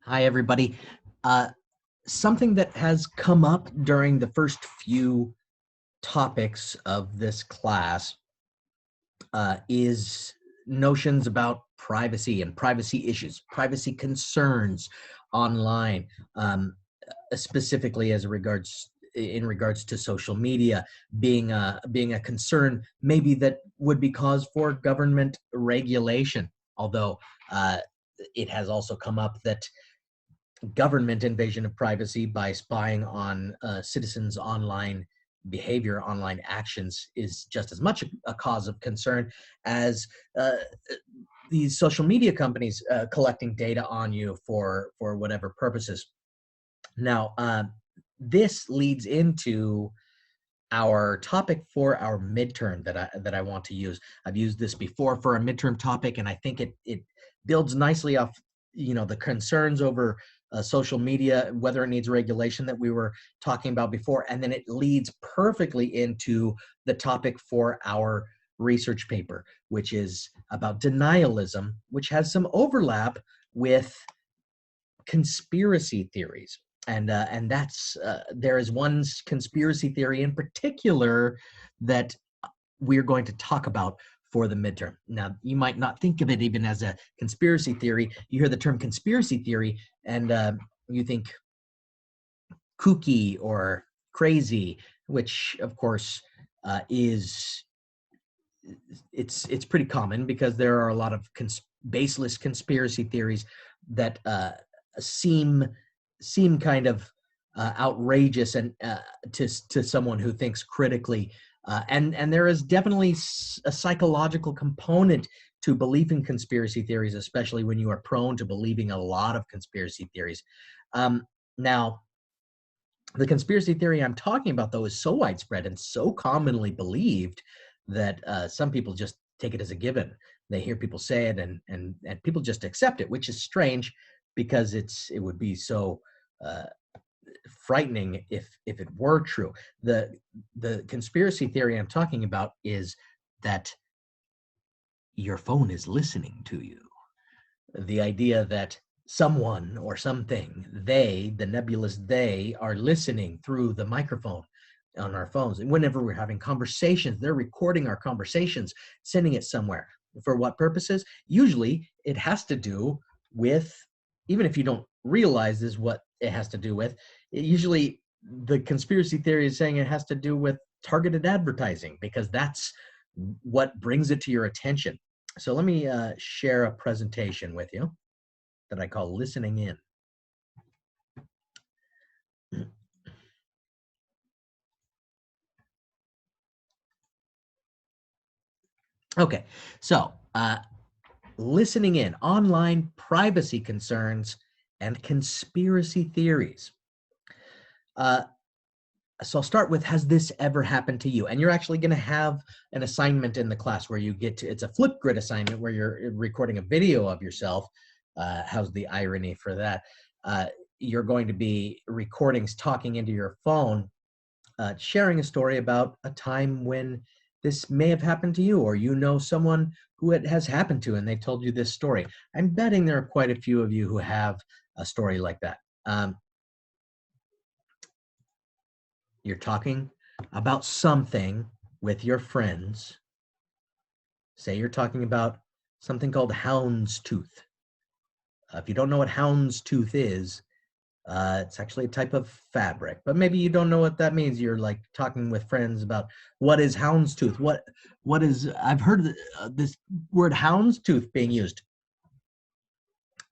Hi, everybody. Uh, Something that has come up during the first few topics of this class is notions about privacy and privacy issues, privacy concerns online, um, specifically as regards in regards to social media being a concern, maybe that would be cause for government regulation. Although uh, it has also come up that government invasion of privacy by spying on citizens' online behavior, online actions, is just as much a cause of concern as uh, these social media companies collecting data on you for whatever purposes. Now, this leads into our topic for our midterm that I want to use. I've used this before for a midterm topic, and I think it builds nicely off the concerns over social media, whether it needs regulation that we were talking about before, and then it leads perfectly into the topic for our research paper, which is about denialism, which has some overlap with conspiracy theories. And that's there is one conspiracy theory in particular that we're going to talk about for the midterm. Now, you might not think of it even as a conspiracy theory. You hear the term conspiracy theory, and you think kooky or crazy, which of course is it's pretty common because there are a lot of baseless conspiracy theories that seem kind of outrageous and to someone who thinks critically. And there is definitely a psychological component to belief in conspiracy theories, especially when you are prone to believing a lot of conspiracy theories. Now, the conspiracy theory I'm talking about, though, is so widespread and so commonly believed that some people just take it as a given. They hear people say it, and people just accept it, which is strange because it would be so uh, frightening if it were true. The conspiracy theory I'm talking about is that your phone is listening to you. The idea that someone or something, the nebulous they, are listening through the microphone on our phones. And whenever we're having conversations, they're recording our conversations, sending it somewhere. For what purposes? Usually it has to do with, even if you don't realize this, what it has to do with, usually the conspiracy theory is saying it has to do with targeted advertising, because that's what brings it to your attention. So let me share a presentation with you that I call Listening In. Okay, so listening in, online privacy concerns and conspiracy theories. So I'll start with, has this ever happened to you? And you're actually going to have an assignment in the class where you get to, it's a Flipgrid assignment where you're recording a video of yourself. How's the irony for that? You're going to be recordings talking into your phone, sharing a story about a time when this may have happened to you, or you know someone who it has happened to and they told you this story. I'm betting there are quite a few of you who have a story like that. You're talking about something with your friends. Say you're talking about something called houndstooth. If you don't know what houndstooth is, it's actually a type of fabric, but maybe you don't know what that means. You're like talking with friends about what is houndstooth. What is? I've heard this word houndstooth being used,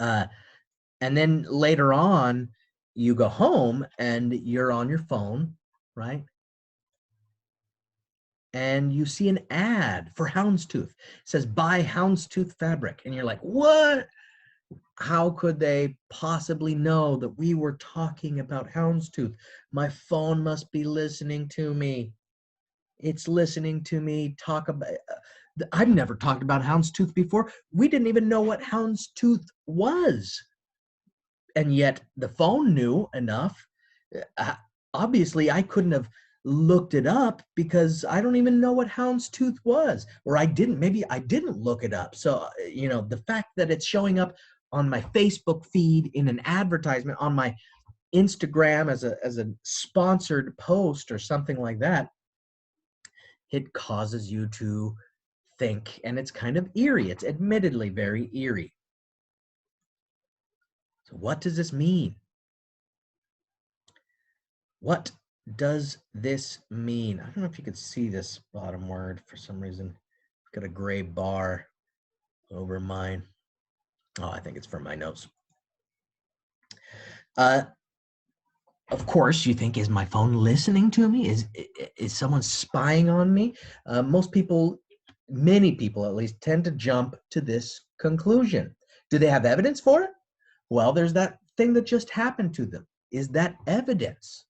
and then later on, you go home and you're on your phone, right? And you see an ad for houndstooth. It says buy houndstooth fabric, and you're like, what? How could they possibly know that we were talking about houndstooth? My phone must be listening to me. It's listening to me talk about. I've never talked about houndstooth before. We didn't even know what houndstooth was, and yet the phone knew enough. Uh, Obviously, I couldn't have looked it up because I don't even know what houndstooth was, or I didn't. Maybe I didn't look it up. So the fact that it's showing up on my Facebook feed, in an advertisement, on my Instagram as a sponsored post or something like that, it causes you to think, and it's kind of eerie. It's admittedly very eerie. So what does this mean? What does this mean? I don't know if you could see this bottom word for some reason. I've got a gray bar over mine. Oh, I think it's from my notes. Of course, you think, is my phone listening to me? Is someone spying on me? Most people, many people at least, tend to jump to this conclusion. Do they have evidence for it? Well, there's that thing that just happened to them. Is that evidence?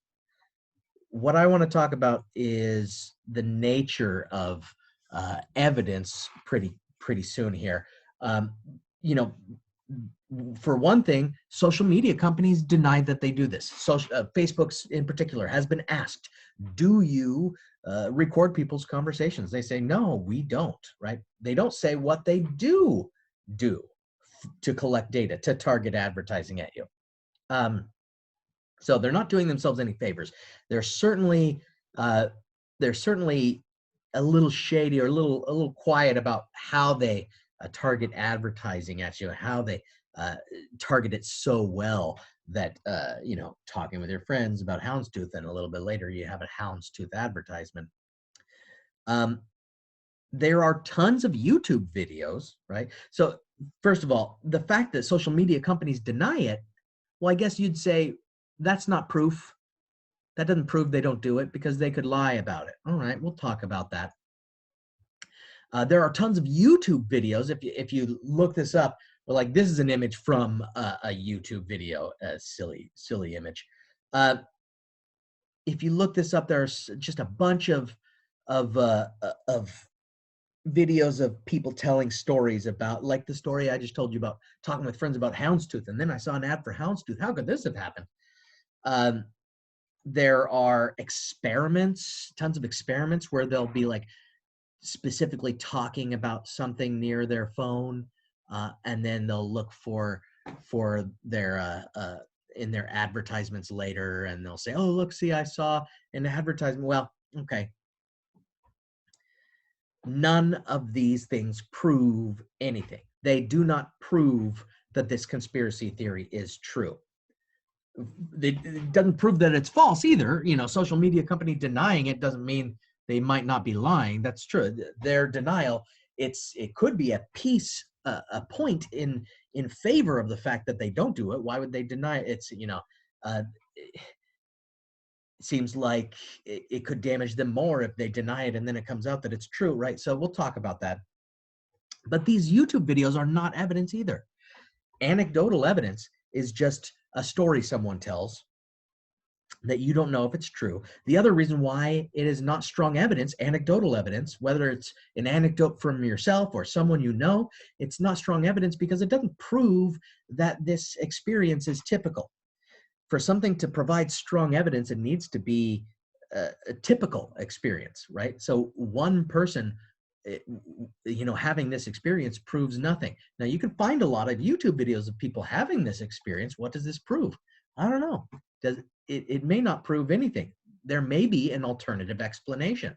What I want to talk about is the nature of evidence pretty soon here. You know, for one thing, social media companies deny that they do this. Facebook's in particular has been asked, do you record people's conversations? They say, no, we don't, right? They don't say what they do to collect data, to target advertising at you. So they're not doing themselves any favors. They're certainly a little shady or a little quiet about how they target advertising at you, how they target it so well that talking with your friends about houndstooth, and a little bit later you have a houndstooth advertisement. There are tons of YouTube videos, right? So first of all, the fact that social media companies deny it, well, I guess you'd say that's not proof. That doesn't prove they don't do it, because they could lie about it. All right, we'll talk about that. There are tons of YouTube videos. If you look this up, well, like this is an image from a YouTube video, a silly image. If you look this up, there's just a bunch of videos of people telling stories about, like the story I just told you about, talking with friends about houndstooth, and then I saw an ad for houndstooth. How could this have happened? There are experiments, tons of experiments where they'll be like specifically talking about something near their phone, and then they'll look for their in their advertisements later, and they'll say, oh, look, see, I saw an advertisement. Well, okay. None of these things prove anything. They do not prove that this conspiracy theory is true. It doesn't prove that it's false either. Social media company denying it doesn't mean they might not be lying. That's true. Their denial, it could be a point in favor of the fact that they don't do it. Why would they deny it? It seems like it could damage them more if they deny it and then it comes out that it's true, right? So we'll talk about that. But these YouTube videos are not evidence either. Anecdotal evidence is just a story someone tells that you don't know if it's true. The other reason why it is not strong evidence, anecdotal evidence, whether it's an anecdote from yourself or someone you know, it's not strong evidence because it doesn't prove that this experience is typical. For something to provide strong evidence, it needs to be a typical experience, right? So one person having this experience proves nothing. Now, you can find a lot of YouTube videos of people having this experience. What does this prove? I don't know. It may not prove anything. There may be an alternative explanation.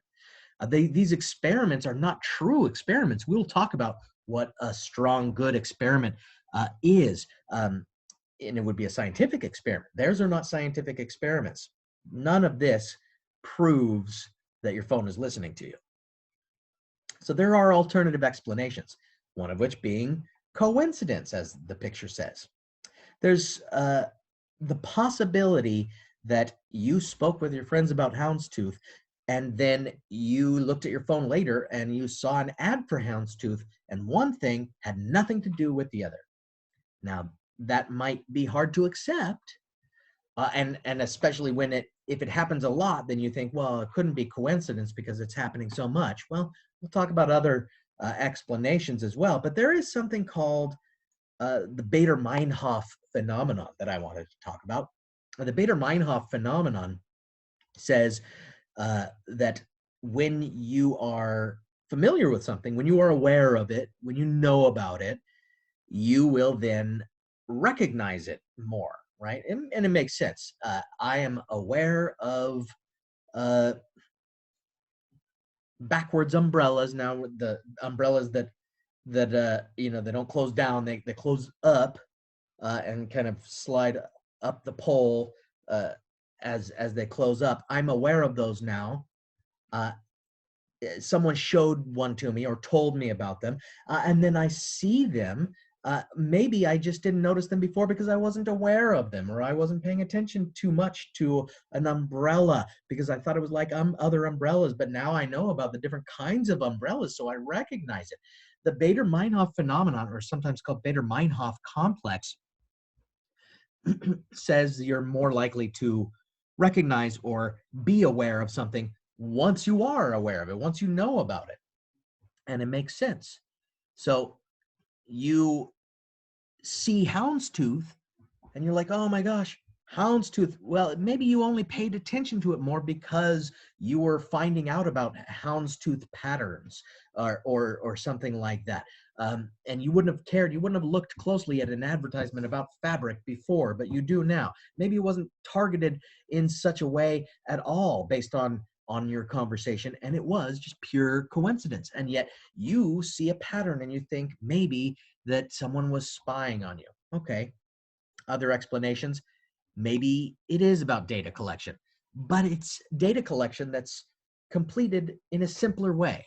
These experiments are not true experiments. We'll talk about what a strong, good experiment is. And it would be a scientific experiment. Theirs are not scientific experiments. None of this proves that your phone is listening to you. So there are alternative explanations, one of which being coincidence, as the picture says. There's the possibility that you spoke with your friends about houndstooth, and then you looked at your phone later and you saw an ad for houndstooth, and one thing had nothing to do with the other. Now, that might be hard to accept, and especially if it happens a lot, then you think, well, it couldn't be coincidence because it's happening so much. Well, we'll talk about other explanations as well, but there is something called the Bader-Meinhof phenomenon that I wanted to talk about. The Bader-Meinhof phenomenon says that when you are familiar with something, when you are aware of it, when you know about it, you will then recognize it more, right? And it makes sense. I am aware of uh, backwards umbrellas now. With the umbrellas that they don't close down; they close up and kind of slide up the pole as they close up. I'm aware of those now. Uh, Someone showed one to me or told me about them, and then I see them. Maybe I just didn't notice them before because I wasn't aware of them, or I wasn't paying attention too much to an umbrella because I thought it was like other umbrellas. But now I know about the different kinds of umbrellas, so I recognize it. The Bader-Meinhof phenomenon, or sometimes called Bader-Meinhof complex, says you're more likely to recognize or be aware of something once you are aware of it, once you know about it. And it makes sense. So you see houndstooth and you're like, oh my gosh, houndstooth. Well, maybe you only paid attention to it more because you were finding out about houndstooth patterns or something like that. And you wouldn't have cared. You wouldn't have looked closely at an advertisement about fabric before, but you do now. Maybe it wasn't targeted in such a way at all based on your conversation, and it was just pure coincidence. And yet you see a pattern and you think maybe that someone was spying on you. Okay, other explanations. Maybe it is about data collection, but it's data collection that's completed in a simpler way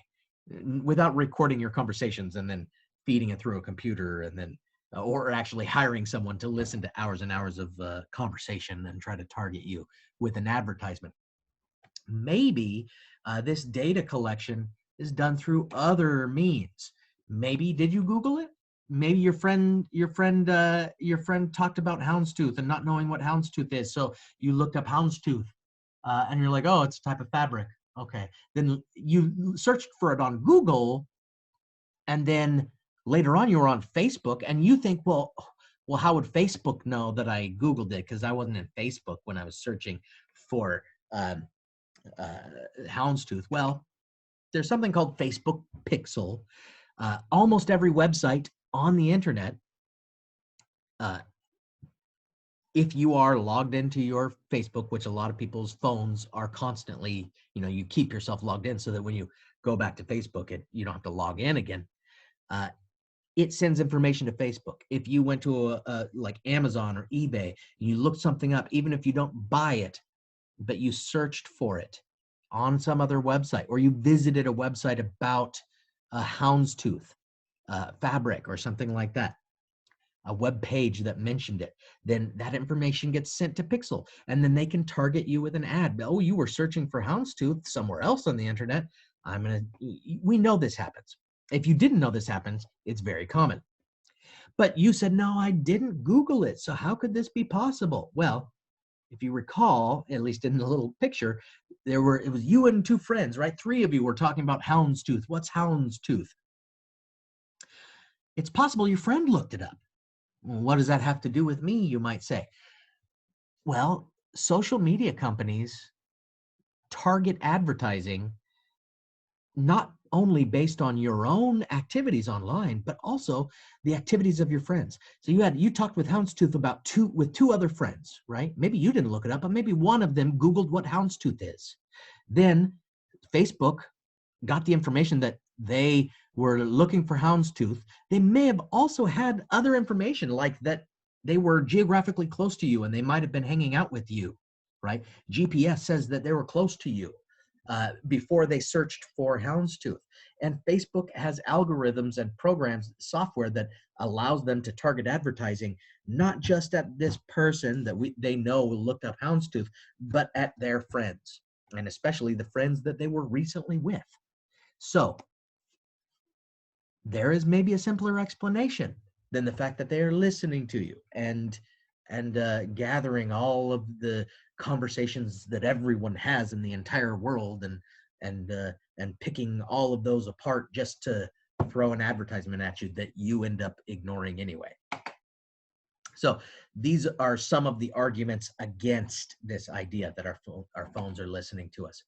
without recording your conversations and then feeding it through a computer and then or actually hiring someone to listen to hours and hours of conversation and try to target you with an advertisement. Maybe this data collection is done through other means. Maybe did you Google it? Maybe your friend talked about houndstooth and not knowing what houndstooth is, so you looked up houndstooth and you're like, oh, it's a type of fabric. Okay, then you searched for it on Google, and then later on you were on Facebook, and you think, well, how would Facebook know that I Googled it? Because I wasn't in Facebook when I was searching for uh, houndstooth. Well, there's something called Facebook Pixel. Almost every website on the internet, uh, if you are logged into your Facebook, which a lot of people's phones are constantly, you keep yourself logged in so that when you go back to Facebook, you don't have to log in again. Uh, it sends information to Facebook. If you went to like Amazon or eBay, and you looked something up, even if you don't buy it, but you searched for it on some other website, or you visited a website about a houndstooth fabric or something like that, a web page that mentioned it, then that information gets sent to Pixel, and then they can target you with an ad. Oh, you were searching for houndstooth somewhere else on the internet. We know this happens. If you didn't know this happens, it's very common. But you said, no, I didn't Google it. So how could this be possible? Well, if you recall, at least in the little picture, it was you and two friends, right? Three of you were talking about houndstooth. What's houndstooth? It's possible your friend looked it up. What does that have to do with me, you might say? Well, social media companies target advertising not only based on your own activities online, but also the activities of your friends. So you talked with houndstooth with two other friends, right? Maybe you didn't look it up, but maybe one of them Googled what houndstooth is. Then Facebook got the information that they were looking for houndstooth. They may have also had other information, like that they were geographically close to you and they might have been hanging out with you, right? GPS says that they were close to you before they searched for houndstooth. And Facebook has algorithms and programs, software that allows them to target advertising, not just at this person that they know looked up houndstooth, but at their friends, and especially the friends that they were recently with. So there is maybe a simpler explanation than the fact that they are listening to you and gathering all of the conversations that everyone has in the entire world and picking all of those apart just to throw an advertisement at you that you end up ignoring anyway. So these are some of the arguments against this idea that our phones are listening to us.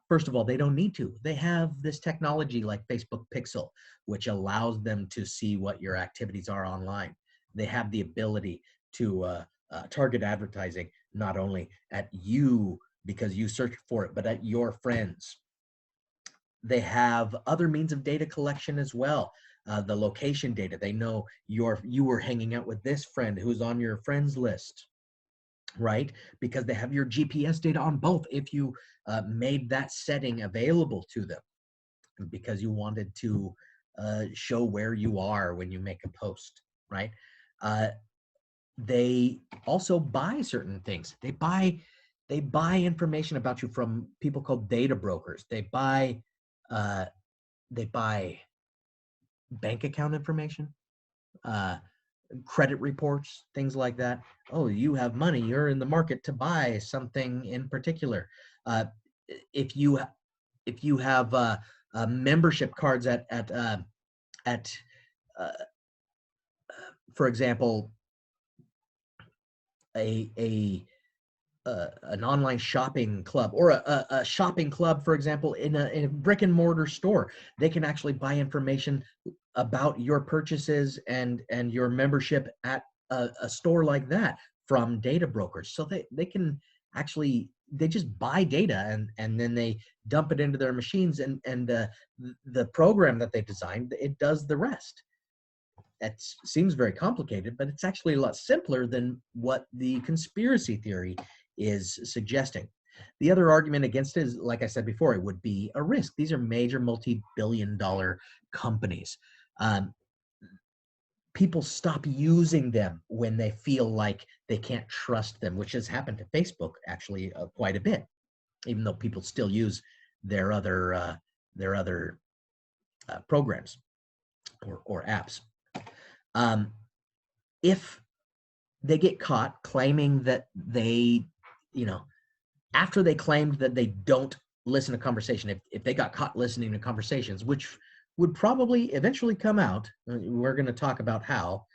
First of all, they don't need to. They have this technology like Facebook Pixel, which allows them to see what your activities are online. they have the ability to target advertising not only at you because you searched for it, but at your friends. They have other means of data collection as well. The location data. They know you were hanging out with this friend who's on your friends list, right? Because they have your GPS data on both if you made that setting available to them because you wanted to show where you are when you make a post, right? They also buy certain things. They buy information about you from people called data brokers. Uh, they buy bank account information, uh, credit reports, things like that. Oh, you have money. You're in the market to buy something in particular. Uh, if you have membership cards at for example, a an online shopping club or a shopping club, for example, in a brick and mortar store, they can actually buy information about your purchases and your membership at a store like that from data brokers. So they can actually, they just buy data and then they dump it into their machines and the program that they designed, it does the rest. That seems very complicated, but it's actually a lot simpler than what the conspiracy theory is suggesting. The other argument against it is, like I said before, it would be a risk. These are major multi-billion-dollar companies. People stop using them when they feel like they can't trust them, which has happened to Facebook actually quite a bit, even though people still use their other programs or apps. If they get caught claiming that they, after they claimed that they don't listen to conversation, if they got caught listening to conversations, which would probably eventually come out, we're going to talk about how,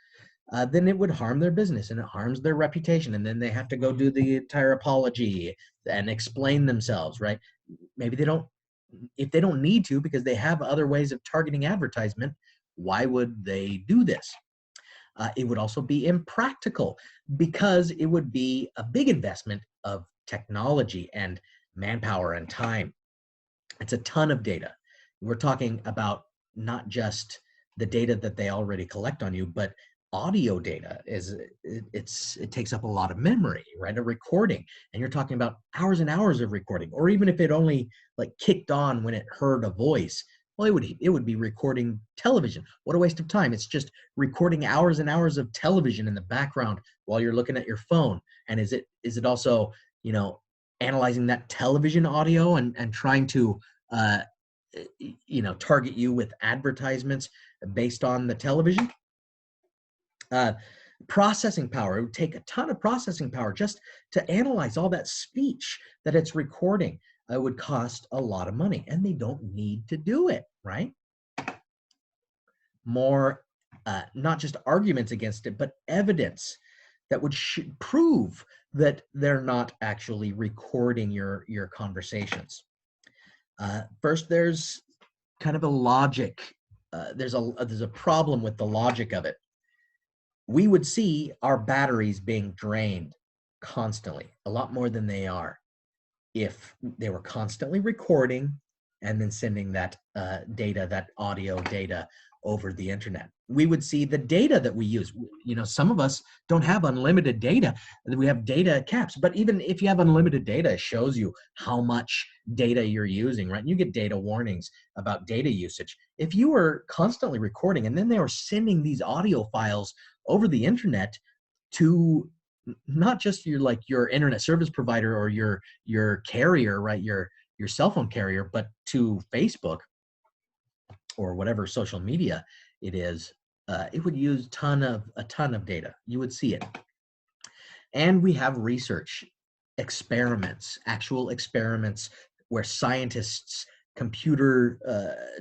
then it would harm their business and it harms their reputation. And then they have to go do the entire apology and explain themselves, right? Maybe they don't, if they don't need to because they have other ways of targeting advertisement, why would they do this? It would also be impractical because it would be a big investment of technology and manpower and time. It's a ton of data. We're talking about not just the data that they already collect on you, but audio data it takes up a lot of memory, right? A recording, and you're talking about hours and hours of recording, or even if it only like kicked on when it heard a voice. Well, it would be recording television. What a waste of time. It's just recording hours and hours of television in the background while you're looking at your phone. And is it also, analyzing that television audio and trying to target you with advertisements based on the television? Processing power. It would take a ton of processing power just to analyze all that speech that it's recording. It would cost a lot of money, and they don't need to do it, right? More, not just arguments against it, but evidence that would prove that they're not actually recording your conversations. First, there's kind of a logic. There's a problem with the logic of it. We would see our batteries being drained constantly, a lot more than they are, if they were constantly recording and then sending that data, that audio data, over the internet. We would see the data that we use. Some of us don't have unlimited data. We have data caps, but even if you have unlimited data, it shows you how much data you're using, right? And you get data warnings about data usage. If you were constantly recording and then they were sending these audio files over the internet to not just your internet service provider or your carrier, right? Your cell phone carrier, but to Facebook or whatever social media it is, it would use a ton of data. You would see it. And we have research, experiments, actual experiments where scientists, computer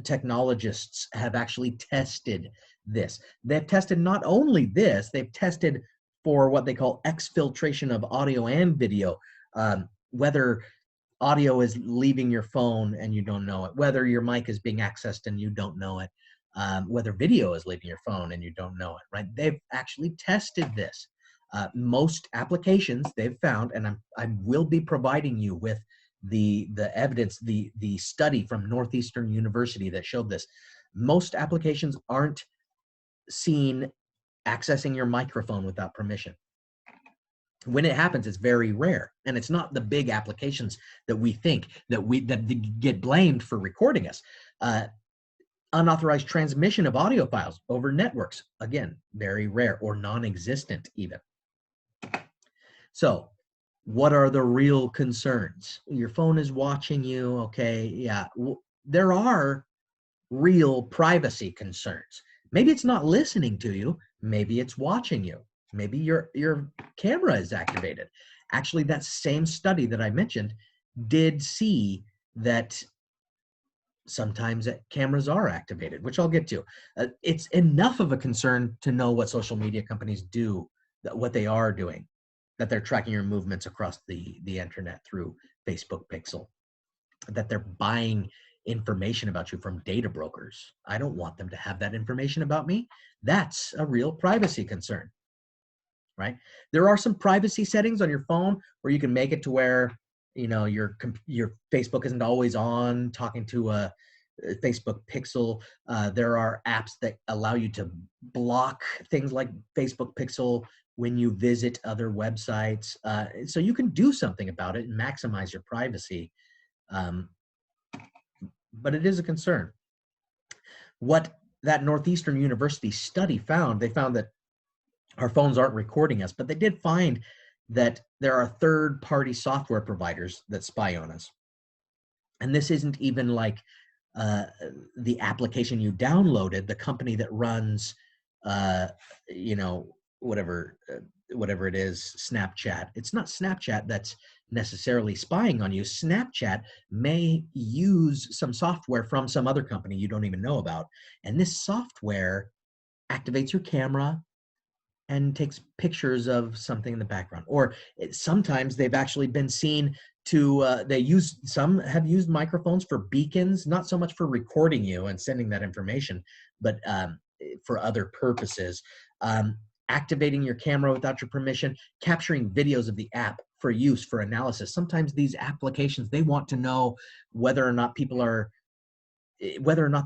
technologists have actually tested this. They've tested not only this, they've tested for what they call exfiltration of audio and video, whether audio is leaving your phone and you don't know it, whether your mic is being accessed and you don't know it, whether video is leaving your phone and you don't know it, right? They've actually tested this. Most applications they've found, and I will be providing you with the evidence, the study from Northeastern University that showed this. Most applications aren't seen accessing your microphone without permission. When it happens, it's very rare, and it's not the big applications that we think that get blamed for recording us. Unauthorized transmission of audio files over networks, again, very rare or non-existent even. So what are the real concerns? Your phone is watching you, okay, yeah. There are real privacy concerns. Maybe it's not listening to you, maybe it's watching you. Maybe your camera is activated. Actually, that same study that I mentioned did see that sometimes cameras are activated, which I'll get to. It's enough of a concern to know what social media companies do, what they are doing, that they're tracking your movements across the internet through Facebook Pixel, that they're buying information about you from data brokers. I don't want them to have that information about me. That's a real privacy concern, right? There are some privacy settings on your phone where you can make it to where, you know, your Facebook isn't always on talking to a Facebook Pixel. There are apps that allow you to block things like Facebook Pixel when you visit other websites. So you can do something about it and maximize your privacy. But it is a concern. What that Northeastern University study found, they found that our phones aren't recording us, but they did find that there are third-party software providers that spy on us. And this isn't even like the application you downloaded, the company that runs, you know, whatever it is, Snapchat. It's not Snapchat that's necessarily spying on you. Snapchat may use some software from some other company you don't even know about. And this software activates your camera and takes pictures of something in the background. Or sometimes they've actually been seen to, some have used microphones for beacons, not so much for recording you and sending that information, but for other purposes. Activating your camera without your permission, capturing videos of the app for use for analysis. Sometimes these applications, they want to know whether or not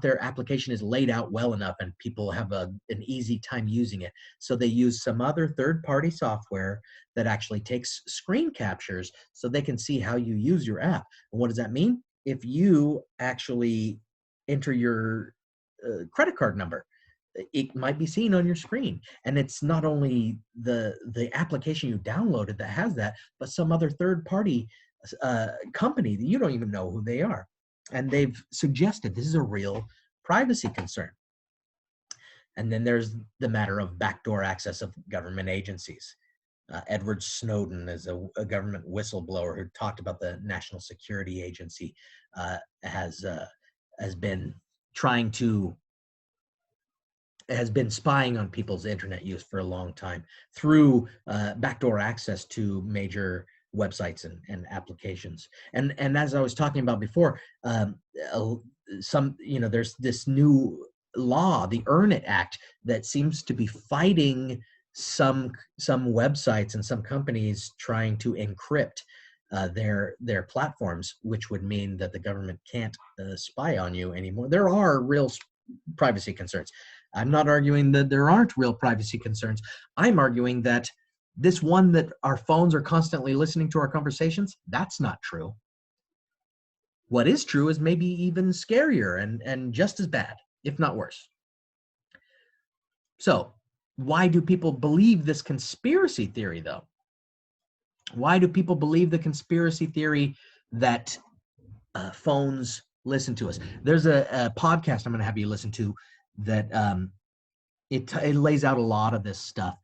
their application is laid out well enough and people have an easy time using it. So they use some other third-party software that actually takes screen captures so they can see how you use your app. And what does that mean? If you actually enter your credit card number, it might be seen on your screen. And it's not only the application you downloaded that has that, but some other third-party company that you don't even know who they are. And they've suggested this is a real privacy concern. And then there's the matter of backdoor access of government agencies. Edward Snowden is a government whistleblower who talked about the National Security Agency has been spying on people's internet use for a long time through backdoor access to major websites and applications. And as I was talking about before, there's this new law, the Earn It Act, that seems to be fighting some websites and some companies trying to encrypt their platforms, which would mean that the government can't spy on you anymore. There are real privacy concerns. I'm not arguing that there aren't real privacy concerns. I'm arguing that this one that our phones are constantly listening to our conversations, that's not true. What is true is maybe even scarier and just as bad, if not worse. So why do people believe this conspiracy theory, though? Why do people believe the conspiracy theory that phones listen to us? There's a podcast I'm going to have you listen to that it lays out a lot of this stuff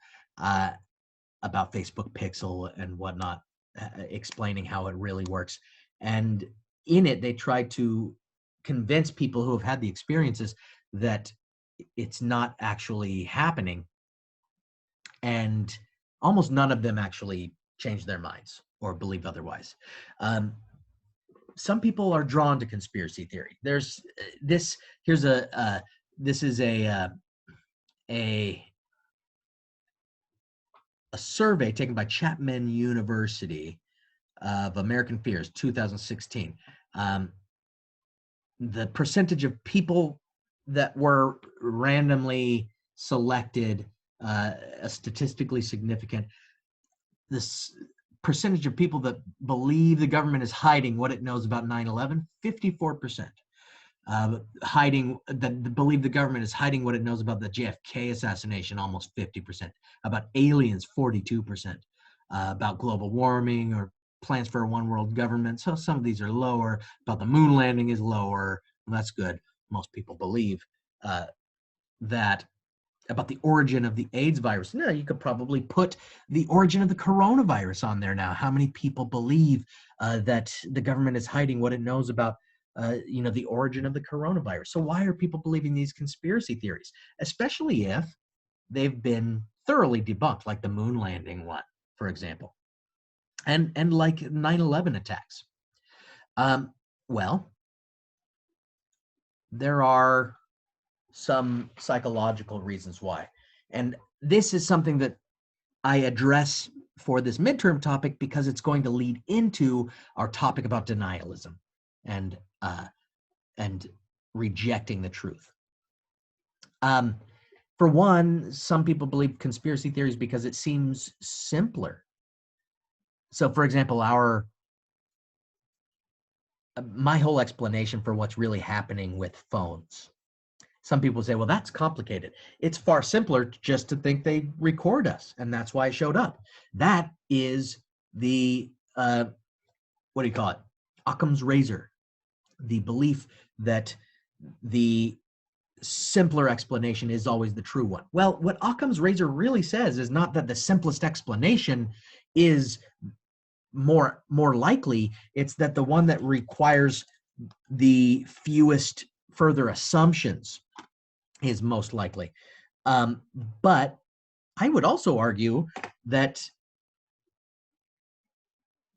about Facebook Pixel and whatnot, explaining how it really works. And in it, they try to convince people who have had the experiences that it's not actually happening. And almost none of them actually change their minds or believe otherwise. Some people are drawn to conspiracy theory. Here's this is a survey taken by Chapman University of American Fears, 2016. The percentage of people that were randomly selected, statistically significant, this percentage of people that believe the government is hiding what it knows about 9/11, 54%. That believe the government is hiding what it knows about the JFK assassination, almost 50%. About aliens, 42%. About global warming or plans for a one world government. So some of these are lower. About the moon landing is lower. Well, that's good. Most people believe that. About the origin of the AIDS virus. No, you could probably put the origin of the coronavirus on there now. How many people believe that the government is hiding what it knows about the origin of the coronavirus? So why are people believing these conspiracy theories, especially if they've been thoroughly debunked, like the moon landing one, for example, and like 9/11 attacks? Well, there are some psychological reasons why. And this is something that I address for this midterm topic because it's going to lead into our topic about denialism and rejecting the truth. For one, some people believe conspiracy theories because it seems simpler. So, for example, my whole explanation for what's really happening with phones. Some people say, well, that's complicated. It's far simpler just to think they record us, and that's why it showed up. That is the, what do you call it? Occam's razor, the belief that the simpler explanation is always the true one. Well, what Occam's razor really says is not that the simplest explanation is more likely, it's that the one that requires the fewest further assumptions is most likely. But I would also argue that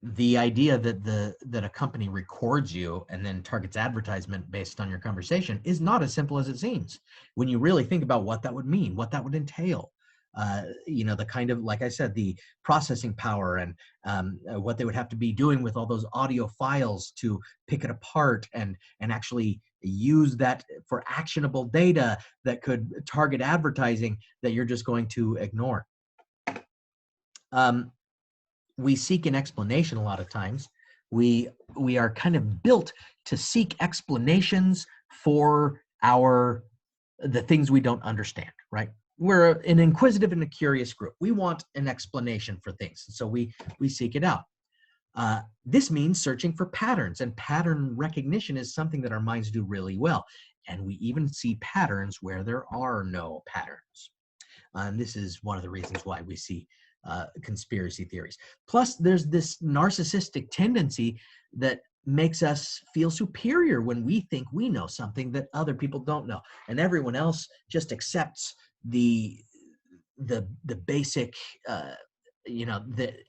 the idea that a company records you and then targets advertisement based on your conversation is not as simple as it seems. When you really think about what that would mean, what that would entail, the kind of, like I said, the processing power and what they would have to be doing with all those audio files to pick it apart and actually use that for actionable data that could target advertising that you're just going to ignore. We seek an explanation a lot of times. We are kind of built to seek explanations for the things we don't understand, right? We're an inquisitive and a curious group. We want an explanation for things, so we seek it out. This means searching for patterns, and pattern recognition is something that our minds do really well. And we even see patterns where there are no patterns. And this is one of the reasons why we see conspiracy theories. Plus, there's this narcissistic tendency that makes us feel superior when we think we know something that other people don't know, and everyone else just accepts the basic.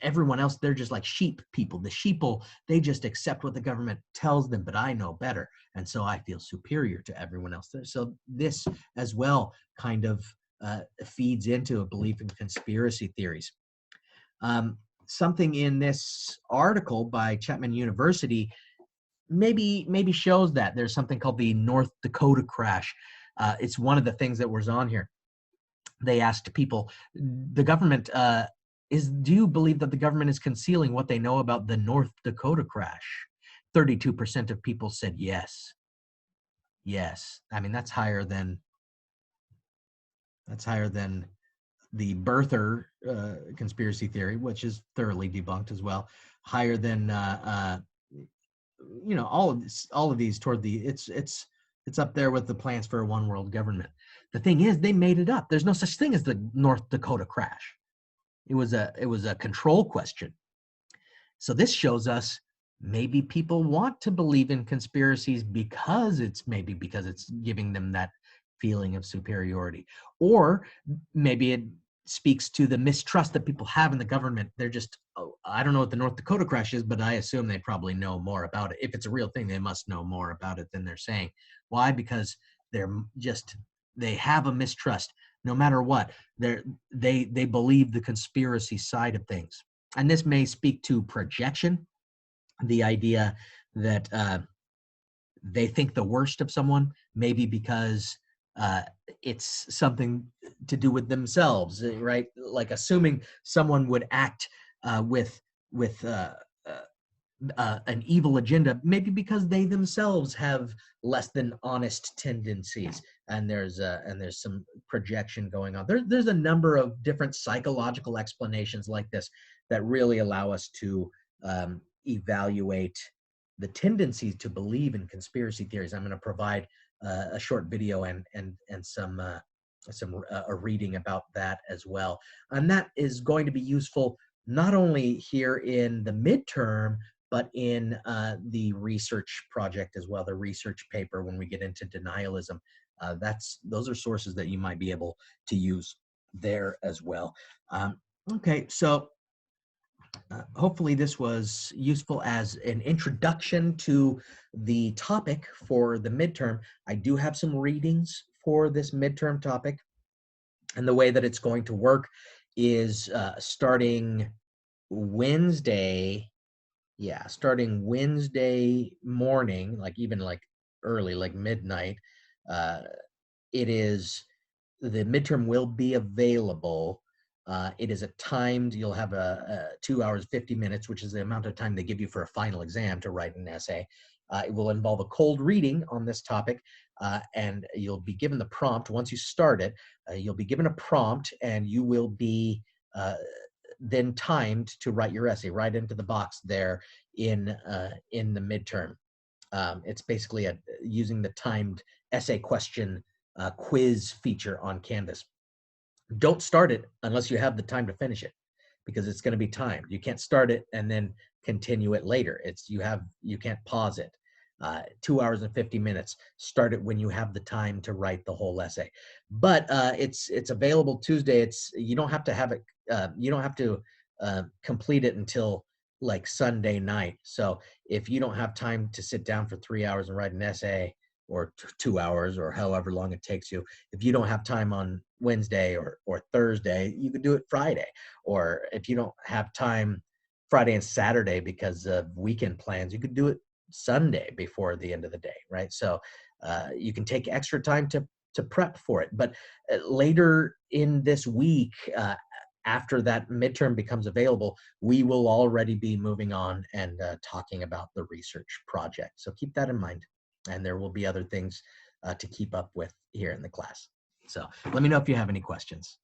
Everyone else, they're just like sheep people. The sheeple, they just accept what the government tells them, but I know better, and so I feel superior to everyone else. So this as well kind of feeds into a belief in conspiracy theories. Something in this article by Chapman University maybe shows that there's something called the North Dakota crash. It's one of the things that was on here. They asked people, the government do you believe that the government is concealing what they know about the North Dakota crash? 32% of people said yes. Yes. I mean, that's higher than the birther conspiracy theory, which is thoroughly debunked as well. Higher than all of these toward the it's up there with the plans for a one world government. The thing is, they made it up. There's no such thing as the North Dakota crash. It was a control question. So this shows us maybe people want to believe in conspiracies because it's giving them that feeling of superiority, or maybe it speaks to the mistrust that people have in the government. They're just, I don't know what the North Dakota crash is, but I assume they probably know more about it. If it's a real thing, they must know more about it than they're saying. Why? Because they're just they have a mistrust no matter what. They believe the conspiracy side of things, and this may speak to projection, the idea that they think the worst of someone, maybe because uh, it's something to do with themselves, right? Like assuming someone would act with an evil agenda, maybe because they themselves have less than honest tendencies, and there's some projection going on. There's a number of different psychological explanations like this that really allow us to evaluate the tendency to believe in conspiracy theories. I'm going to provide a short video and some a reading about that as well, and that is going to be useful not only here in the midterm, but in the research project as well, the research paper when we get into denialism. Those are sources that you might be able to use there as well. Okay, so hopefully this was useful as an introduction to the topic for the midterm. I do have some readings for this midterm topic, and the way that it's going to work is starting Wednesday. Yeah, starting Wednesday morning, like even like early, like midnight, uh, it is the midterm will be available. It is a timed, you'll have a 2 hours, 50 minutes, which is the amount of time they give you for a final exam to write an essay. It will involve a cold reading on this topic, and you'll be given the prompt. Once you start it, you'll be given a prompt, and you will be then timed to write your essay right into the box there in the midterm. It's basically using the timed essay question quiz feature on Canvas. Don't start it unless you have the time to finish it, because it's going to be timed. You can't start it and then continue it later. You can't pause it. 2 hours and 50 minutes. Start it when you have the time to write the whole essay. But it's available Tuesday. You don't have to have it. You don't have to complete it until like Sunday night. So if you don't have time to sit down for 3 hours and write an essay, or 2 hours, or however long it takes you, if you don't have time on Wednesday or Thursday, you could do it Friday. Or if you don't have time Friday and Saturday because of weekend plans, you could do it Sunday before the end of the day, right? So you can take extra time to prep for it. But later in this week, after that midterm becomes available, we will already be moving on and talking about the research project. So keep that in mind. And there will be other things to keep up with here in the class. So let me know if you have any questions.